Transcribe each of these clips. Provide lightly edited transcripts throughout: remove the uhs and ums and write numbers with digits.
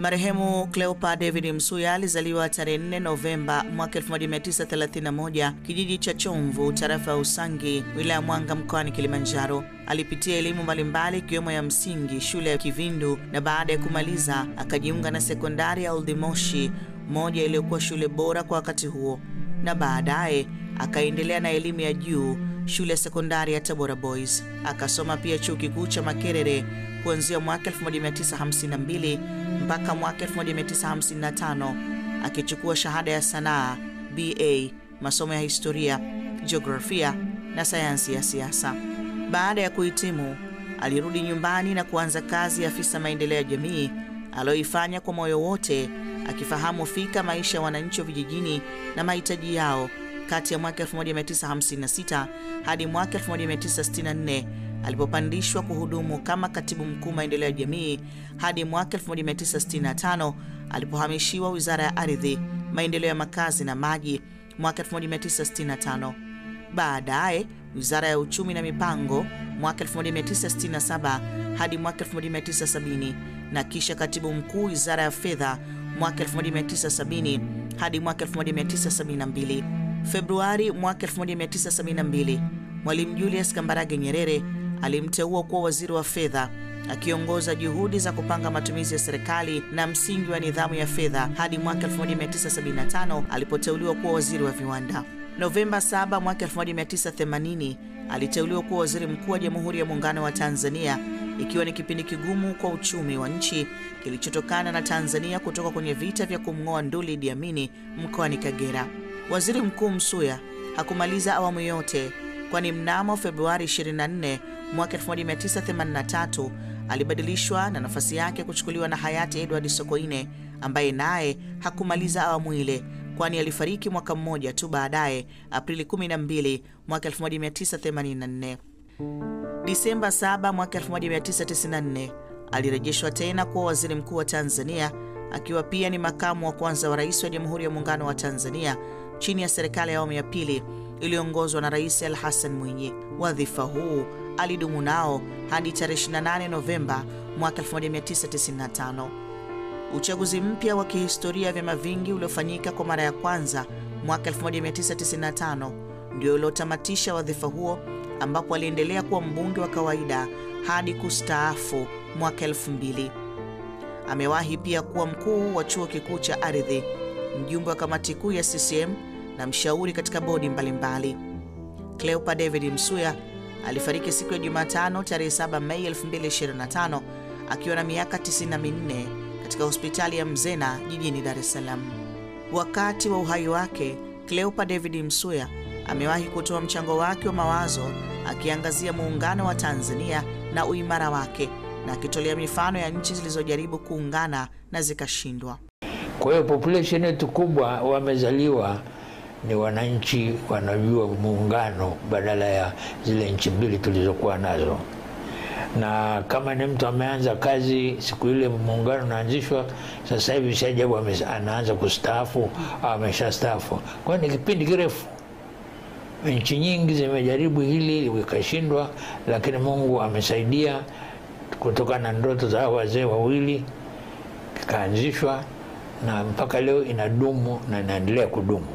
Marehemu Cleopa David Msuya alizaliwa tarehe 4 Novemba mwaka 1931 kijiji cha Chomvu, tarafa ya Usangi, wilaya Mwanga, mkoani Kilimanjaro. Alipitia elimu mbalimbali ikiwemo ya msingi shule ya Kivindu, na baada ya kumaliza akajiunga na sekondari ya Old Moshi, moja iliyokuwa shule bora kwa wakati huo, na baadaye akaendelea na elimu ya juu shule ya sekondari ya Tabora Boys. Akasoma pia chuo kikuu cha Makerere kuanzia mwaka 1952 mpaka mwaka 1955, akichukua shahada ya sanaa BA, masomo ya historia, jiografia na sayansi ya siasa. Baada ya kuhitimu, alirudi nyumbani na kuanza kazi ya afisa maendeleo ya jamii aliyoifanya kwa moyo wote, akifahamu fika maisha ya wananchi wa vijijini na mahitaji yao. Kati ya mwaka 1956 hadi mwaka 1964 alipopandishwa kuhudumu kama katibu mkuu maendeleo ya jamii, hadi mwaka 1965 alipohamishiwa Wizara ya Ardhi, Maendeleo ya Makazi na Maji mwaka 1965. Baadaye Wizara ya Uchumi na Mipango mwaka 1967 hadi mwaka 1970, na kisha katibu mkuu Wizara ya Fedha mwaka 1970 hadi mwaka 1972. Februari mwaka 1972, Mwalimu Julius Kambarage Nyerere alimteua kuwa waziri wa fedha, akiongoza juhudi za kupanga matumizi ya serikali na msingi wa nidhamu ya fedha hadi mwaka 1975 alipoteuliwa kuwa waziri wa viwanda. Novemba 7 mwaka 1980 aliteuliwa kuwa waziri mkuu wa Jamhuri ya Muungano wa Tanzania, ikiwa ni kipindi kigumu kwa uchumi wa nchi kilichotokana na Tanzania kutoka kwenye vita vya kumng'oa Nduli Idi Amin mkoani Kagera. Waziri Mkuu Msuya hakumaliza awamu yote, kwani mnamo Februari 24 mwaka 1983 alibadilishwa na nafasi yake kuchukuliwa na hayati Edward Sokoine, ambaye naye hakumaliza awamu ile, kwani alifariki mwaka mmoja tu baadaye, Aprili 12 mwaka 1984. Disemba 7 mwaka 1994 alirejeshwa tena kuwa waziri mkuu wa Tanzania, akiwa pia ni makamu wa kwanza wa rais wa Jamhuri ya Muungano wa Tanzania chini ya serikali ya awamu ya pili iliyoongozwa na Rais Ali Hassan Mwinyi. Wadhifa huu alidumu nao hadi tarehe 28 Novemba mwaka 1995. Uchaguzi mpya wa kihistoria ya vyama vingi uliofanyika kwa mara ya kwanza mwaka 1995 ndio uliotamatisha wadhifa huo, ambapo aliendelea kuwa mbunge wa kawaida hadi kustaafu mwaka 2000. Amewahi pia kuwa mkuu wa chuo kikuu cha ardhi, mjumbe wa kamati kuu ya CCM na mshauri katika bodi mbalimbali. Cleopa David Msuya alifariki siku ya Jumatano tarehe 7 Mei 2025 akiwa na miaka 94 katika hospitali ya Mzena jijini Dar es Salaam. Wakati wa uhai wake, Cleopa David Msuya amewahi kutoa mchango wake wa mawazo akiangazia muungano wa Tanzania na uimara wake, na akitolea mifano ya nchi zilizojaribu kuungana na zikashindwa. Kwa hiyo population yetu kubwa wamezaliwa ni wananchi wanajua muungano badala ya zile nchi mbili tulizokuwa nazo. Na kama ni mtu ameanza kazi siku ile muungano unaanzishwa, sasa hivi shajabu anaanza kustaafu au ameshastaafu. Kwa hiyo ni kipindi kirefu. Nchi nyingi zimejaribu hili vikashindwa, lakini Mungu amesaidia kutokana na ndoto za wazee wawili kaanzishwa, na mpaka leo inadumu na inaendelea kudumu.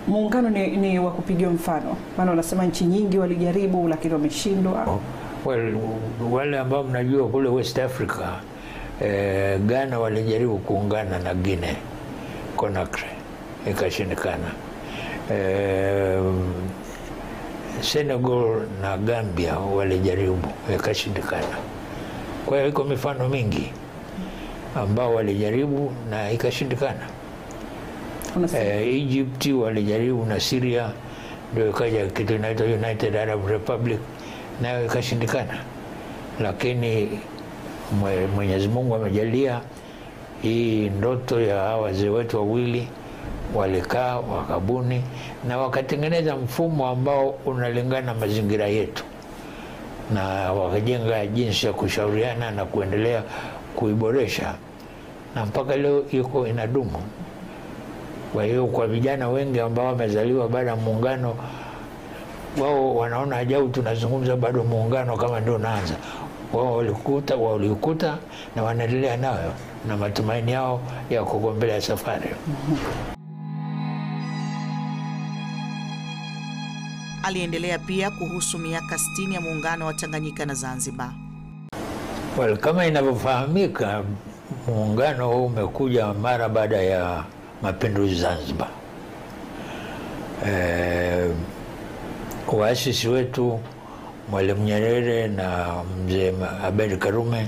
Muungano ni wa kupigia mfano, maana unasema nchi nyingi walijaribu lakini wameshindwa. Wale ambao mnajua kule West Africa, Ghana walijaribu kuungana na Guinea Conakry ikashindikana. Senegal na Gambia walijaribu ikashindikana. Kwa hiyo iko mifano mingi ambao walijaribu na ikashindikana. Egypt walijaribu na Syria, ndio ikaja kitu inaitwa United Arab Republic, nayo ikashindikana. Lakini Mwenyezi Mungu amejalia hii ndoto ya wazee wetu wawili, walikaa wakabuni na wakatengeneza mfumo ambao unalingana mazingira yetu, na wakajenga jinsi ya kushauriana na kuendelea kuiboresha, na mpaka leo iko inadumu. Kwa hiyo kwa vijana wengi ambao wamezaliwa baada ya muungano, wao wanaona ajabu tunazungumza bado muungano kama ndio unaanza. wao walikuta na wanaendelea nayo na matumaini yao ya kugombea safari. Aliendelea pia kuhusu miaka 60 ya muungano wa Tanganyika na Zanzibar. Kama inavyofahamika, muungano huu umekuja mara baada ya mapinduzi Zanzibar. Waasisi wetu Mwalimu Nyerere na Mzee Abeid Karume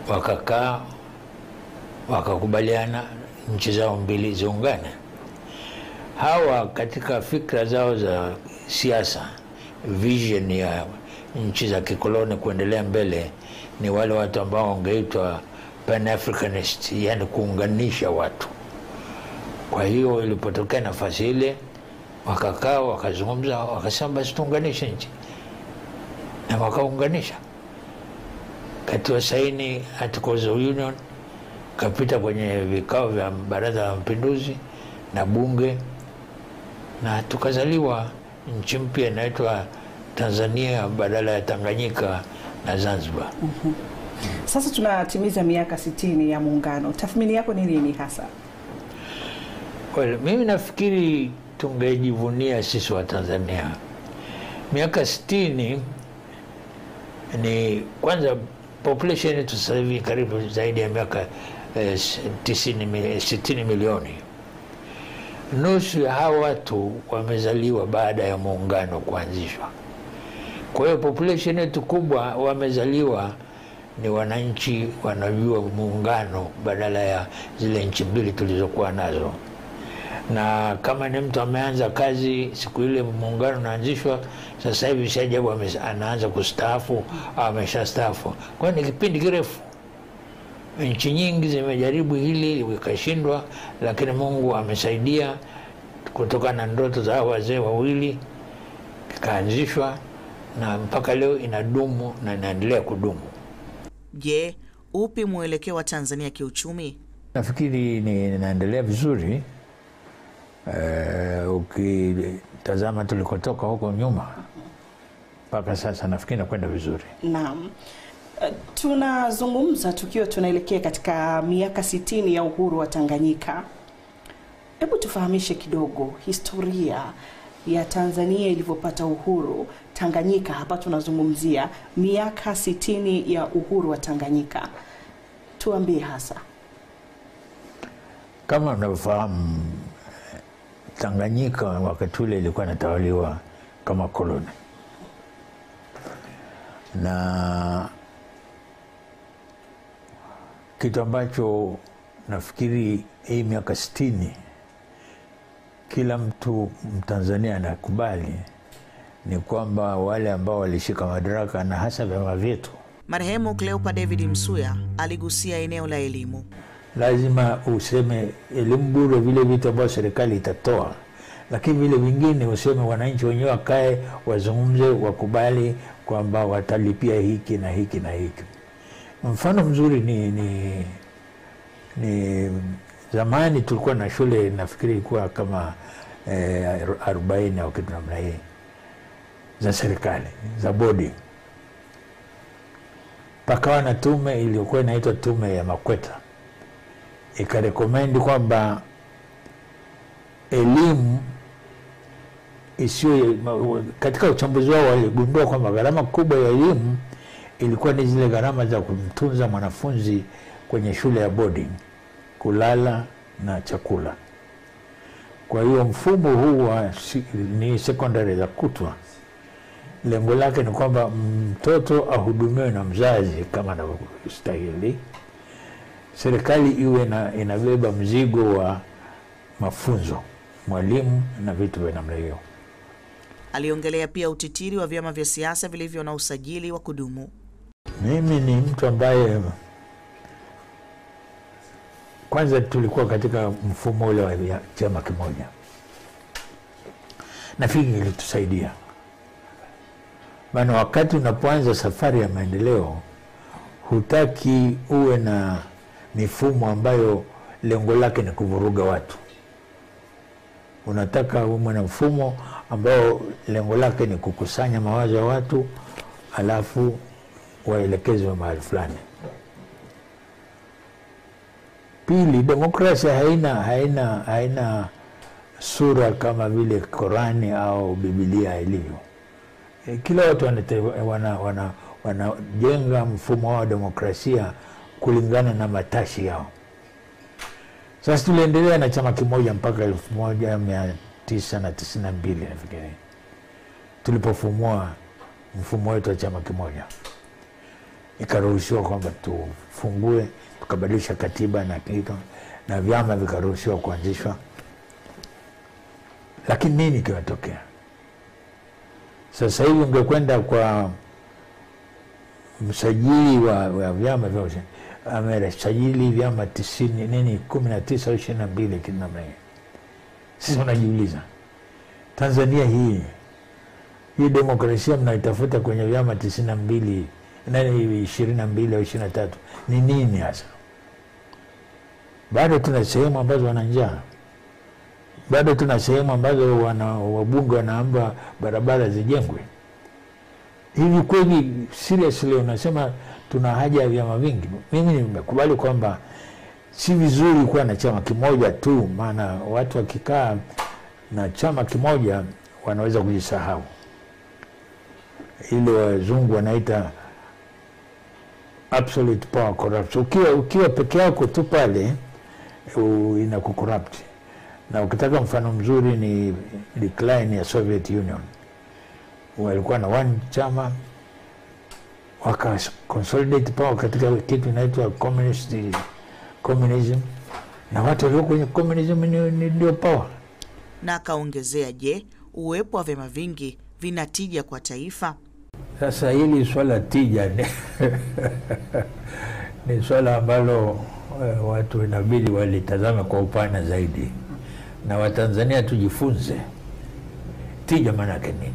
wakakaa wakakubaliana nchi zao mbili ziungane. Hawa katika fikra zao za siasa, vision ya nchi za kikoloni kuendelea mbele, ni wale watu ambao wangeitwa Pan-Africanist, yani kuunganisha watu. Kwa hiyo ilipotokea nafasi ile, wakakaa wakazungumza, wakasema basi tuunganishe nchi, na wakaunganisha. Katiwa saini Articles of Union, kapita kwenye vikao vya Baraza la Mapinduzi na bunge, na tukazaliwa nchi mpya inaitwa Tanzania badala ya Tanganyika na Zanzibar. Sasa tunatimiza miaka 60 ya muungano. Tathmini yako ni nini hasa? Mimi nafikiri tungejivunia sisi wa Tanzania. Miaka 60 ni kwanza, population yetu sasa hivi karibu zaidi ya miaka 60 milioni. Nusu ya hawa watu wamezaliwa baada ya muungano kuanzishwa. Kwa hiyo population yetu kubwa wamezaliwa ni wananchi wanajua muungano badala ya zile nchi mbili tulizokuwa nazo. Na kama ni mtu ameanza kazi siku ile muungano unaanzishwa, sasa hivi si ajabu anaanza kustaafu au ameshastaafu. Kwa hiyo ni kipindi kirefu. Nchi nyingi zimejaribu hili ikashindwa, lakini Mungu amesaidia kutokana na ndoto za wazee wawili kikaanzishwa, na mpaka leo inadumu na inaendelea kudumu. Je, upi mwelekeo wa Tanzania kiuchumi? Nafikiri inaendelea vizuri. Ukitazama tulikotoka huko nyuma mpaka sasa, nafikiri inakwenda vizuri. Naam. Tunazungumza tukiwa tunaelekea katika miaka 60 ya uhuru wa Tanganyika. Hebu tufahamishe kidogo historia ya Tanzania ilivyopata uhuru. Tanganyika hapa tunazungumzia miaka 60 ya uhuru wa Tanganyika. Tuambie hasa. Kama unavyofahamu, Tanganyika wakati ule ilikuwa inatawaliwa kama koloni, na kitu ambacho nafikiri hii miaka 60 kila mtu Mtanzania anakubali ni kwamba wale ambao walishika madaraka na hasa vyama vyetu. Marehemu Cleopa David Msuya aligusia eneo la elimu. Lazima useme elimu bure, vile vitu ambavyo serikali itatoa, lakini vile vingine useme wananchi wenyewe wakae wazungumze, wakubali kwamba watalipia hiki na hiki na hiki. Mfano mzuri ni zamani tulikuwa na shule, nafikiri ilikuwa kama 40 au kitu namna hii za serikali za bodi. Pakawa na tume iliyokuwa inaitwa Tume ya Makweta, ikarekomendi kwamba elimu isiyo, katika uchambuzi wao waligundua kwamba gharama kubwa ya elimu ilikuwa ni zile gharama za kumtunza mwanafunzi kwenye shule ya boarding, kulala na chakula. Kwa hiyo mfumo huu ni secondary za kutwa, lengo lake ni kwamba mtoto ahudumiwe na mzazi kama anavyostahili, serikali iwe inabeba mzigo wa mafunzo, mwalimu na vitu vya namna hiyo. Aliongelea pia utitiri wa vyama vya siasa vilivyo na usajili wa kudumu. Mimi ni mtu ambaye kwanza tulikuwa katika mfumo ule wa chama kimoja. Nafikiri ilitusaidia. Maana wakati unapoanza safari ya maendeleo, hutaki uwe na mifumo ambayo lengo lake ni kuvuruga watu. Unataka uwe na mfumo ambao lengo lake ni kukusanya mawazo ya watu, alafu waelekezwe mahali fulani. Pili, demokrasia haina sura kama vile Korani au Biblia ilivyo. Kila watu wanajenga mfumo wa demokrasia kulingana na matashi yao. Sasa tuliendelea na chama kimoja mpaka 1992 nafikiri, tulipofumua mfumo wetu wa chama kimoja. Ikaruhusiwa kwamba tufungue, tukabadilisha katiba na kitu, na vyama vikaruhusiwa kuanzishwa. Lakini nini kimetokea? Sasa hivi ungekwenda kwa msajili wa vyama vyote, amesajili vyama 19 au 22 kina mimi. Sisi unajiuliza, Tanzania hii demokrasia mnaitafuta kwenye vyama 92 22 au 23 ni nini hasa? Bado tuna sehemu ambazo wana njaa. Bado tuna sehemu ambazo wabunge wanaomba barabara zijengwe. Hivi kweli seriously unasema tuna haja ya vyama vingi? Mimi nimekubali kwamba si vizuri kuwa na chama kimoja tu, maana watu wakikaa na chama kimoja wanaweza kujisahau. Ile wazungu wanaita absolute power corruption. Ukiwa peke yako tu pale inakucorrupt. Na ukitaka mfano mzuri ni decline ya Soviet Union. Walikuwa na one chama, waka consolidate power katika kitu inaitwa communism, na watu walio kwenye communism ndio power. Na kaongezea, je, uwepo wa vyama vingi vinatija kwa taifa? Sasa hili swala tija ni swala ambalo watu inabidi walitazama kwa upana zaidi, na Watanzania tujifunze tija maana yake nini.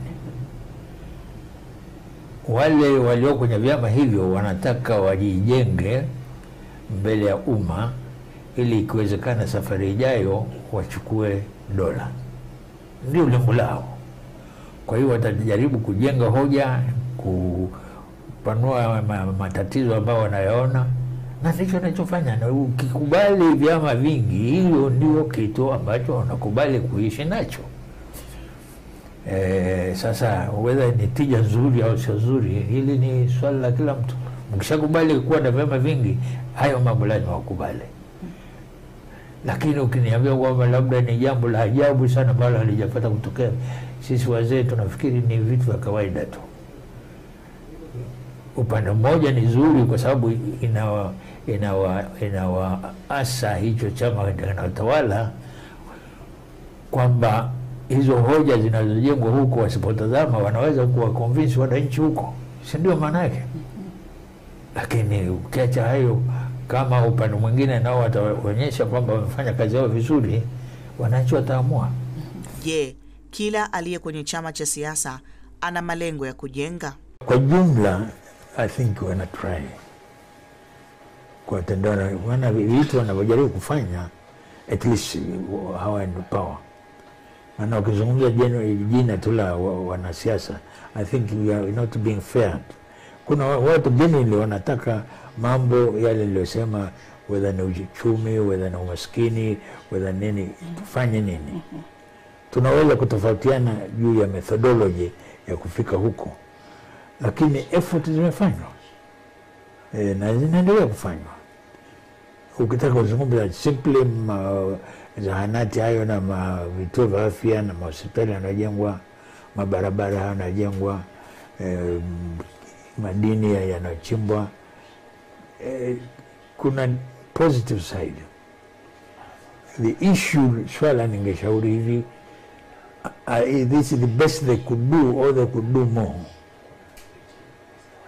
Wale walio kwenye vyama hivyo wanataka wajijenge mbele ya umma ili ikiwezekana safari ijayo wachukue dola. Ndio lengo lao. Kwa hiyo watajaribu kujenga hoja, kupanua matatizo ambayo wanayaona, na ndicho wanachofanya. Na ukikubali vyama vingi, hiyo ndio kitu ambacho wanakubali kuishi nacho. Sasa whether ni tija nzuri au sio nzuri, hili ni swala la kila mtu. Mkishakubali kuwa na vyama vingi, hayo mambo lazima wakubali. Lakini ukiniambia kwamba labda ni jambo la ajabu sana ambalo halijapata kutokea, sisi wazee tunafikiri ni vitu vya kawaida tu. Upande mmoja ni nzuri kwa sababu inawaasa hicho chama kinachotawala kwamba hizo hoja zinazojengwa huko wasipotazama wanaweza kuwa convince wananchi huko, si ndio maana yake? Lakini ukiacha hayo, kama upande mwingine nao wataonyesha kwamba wamefanya kazi yao vizuri, wananchi wataamua. Je, kila aliye kwenye chama cha siasa ana malengo ya kujenga? Kwa jumla, I think wana try kwa tendana, wana vitu wanavyojaribu kufanya, at least hawa in power. Maana ukizungumza jina tu la wanasiasa, I think we are not being fair. Kuna watu genuinely wanataka mambo yale niliyosema, whether ni uchumi, whether ni umaskini, whether nini, tufanye nini. Tunaweza kutofautiana juu ya methodology ya kufika huko, lakini effort zimefanywa na zinaendelea kufanywa. Ukitaka kuzungumza simply zahanati hayo na vituo vya afya na hospitali yanajengwa, mabarabara yanajengwa, madini yanachimbwa, kuna positive side. The issue, swala ningeshauri hivi, this is the best they could do, or they could do more.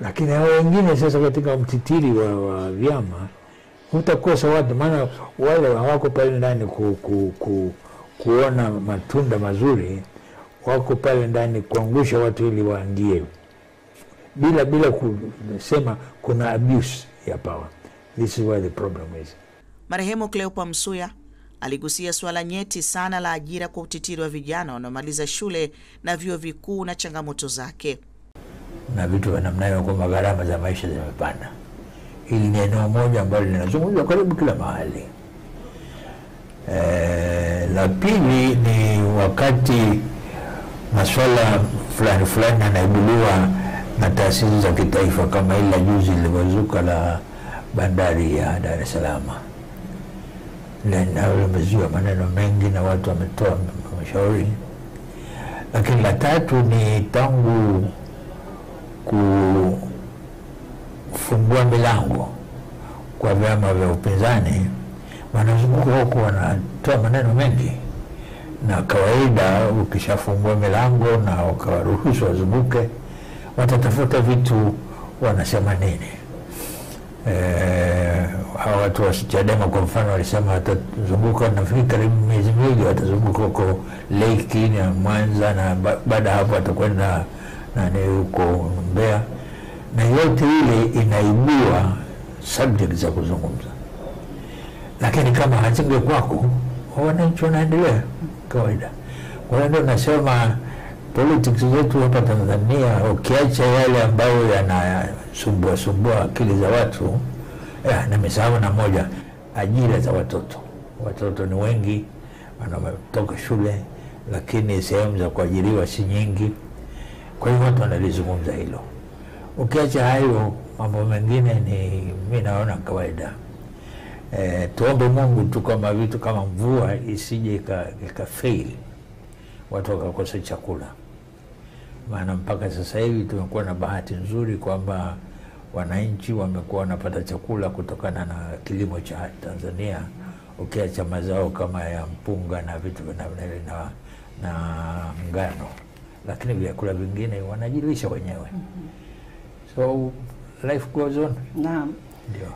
Lakini hao wengine sasa katika mtitiri wa vyama utakosa watu, maana wale hawako pale ndani kuona matunda mazuri, wako pale ndani kuangusha watu ili waangie, bila kusema kuna abuse ya power. This is where the problem is. Marehemu Cleopa Msuya aligusia swala nyeti sana la ajira kwa utitiri wa vijana wanaomaliza shule na vyuo vikuu na changamoto zake. na vitu vya namna hiyo, kwamba gharama za maisha zimepanda. Hili ni eneo moja ambalo linazungumzwa karibu kila mahali. La pili ni wakati masuala fulani fulani yanaibuliwa na taasisi za kitaifa, kama ile juzi lililozuka la bandari ya Dar es Salaam. Ndio limezua maneno mengi na watu wametoa mashauri. Lakini la tatu ni tangu kufungua milango kwa vyama vya upinzani, wanazunguka huko wanatoa maneno mengi, na kawaida ukishafungua milango na ukawaruhusu wazunguke, watatafuta vitu wanasema nini. Hawa watu wa Chadema kwa mfano walisema watazunguka, nafikiri karibu miezi miwili watazunguka huko Lake na Mwanza, na baada hapo watakwenda huko Mbeya, na yote ile inaibua subject za kuzungumza. Lakini kama hazinge kwako, wananchi wanaendelea kawaida. Kwa hiyo ndio nasema politics zetu hapa Tanzania, ukiacha yale ambayo yanasumbua akili za watu, nimesahau na moja, ajira za watoto. Watoto ni wengi wanatoka shule, lakini sehemu za kuajiriwa si nyingi. Kwa hiyo watu wanalizungumza hilo. Ukiacha hayo, mambo mengine ni mimi naona kawaida. Tuombe Mungu tu kama vitu kama mvua isije ikafail, watu wakakosa chakula. Maana mpaka sasa hivi tumekuwa na bahati nzuri kwamba wananchi wamekuwa wanapata chakula kutokana na kilimo cha Tanzania, ukiacha mazao kama ya mpunga na vitu na ngano, lakini vyakula vingine wanajilisha wenyewe. So life goes on. Naam. Ndio.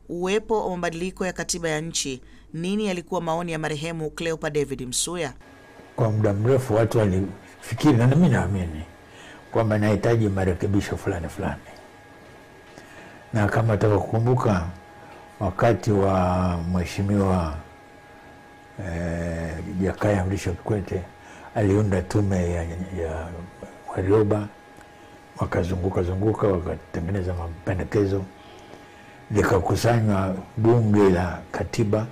Uwepo wa mabadiliko ya katiba ya nchi, nini yalikuwa maoni ya marehemu Cleopa David Msuya? Kwa muda mrefu watu walifikiri, na mimi naamini, kwamba inahitaji marekebisho fulani, na kama nataka kukumbuka wakati wa Mheshimiwa Jakaya Mrisho Kikwete aliunda tume ya Warioba, wakazunguka wakatengeneza mapendekezo, likakusanywa bunge la katiba,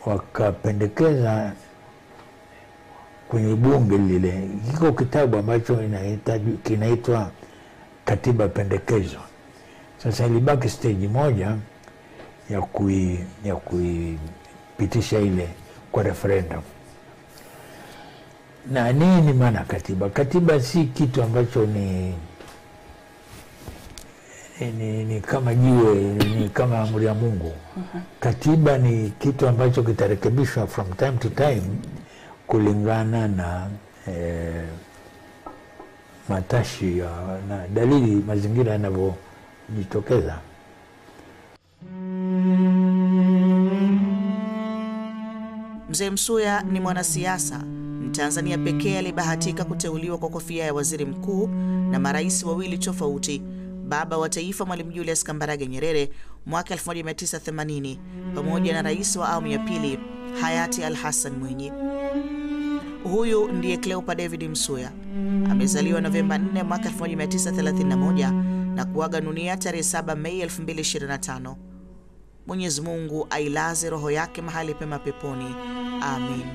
wakapendekeza kwenye bunge lile, kiko kitabu ambacho kinaitwa katiba pendekezo. Sasa ilibaki stage moja ya kuipitisha ile kwa referendum. Na nini maana katiba? Katiba si kitu ambacho ni kama jiwe, ni kama amri ya Mungu. Katiba ni kitu ambacho kitarekebishwa from time to time kulingana na matashi na dalili mazingira yanavyojitokeza. Mzee Msuya ni mwanasiasa Mtanzania pekee aliyebahatika kuteuliwa kwa kofia ya waziri mkuu na marais wawili tofauti, baba wa taifa Mwalimu Julius Kambarage Nyerere mwaka 1980 pamoja na rais wa awamu ya pili hayati Al-Hassan Mwinyi. Huyu ndiye Cleopa David Msuya. Amezaliwa Novemba 4 mwaka 1931 na kuaga dunia tarehe 7 Mei 2025. Mwenyezi Mungu ailaze roho yake mahali pema peponi. Amin.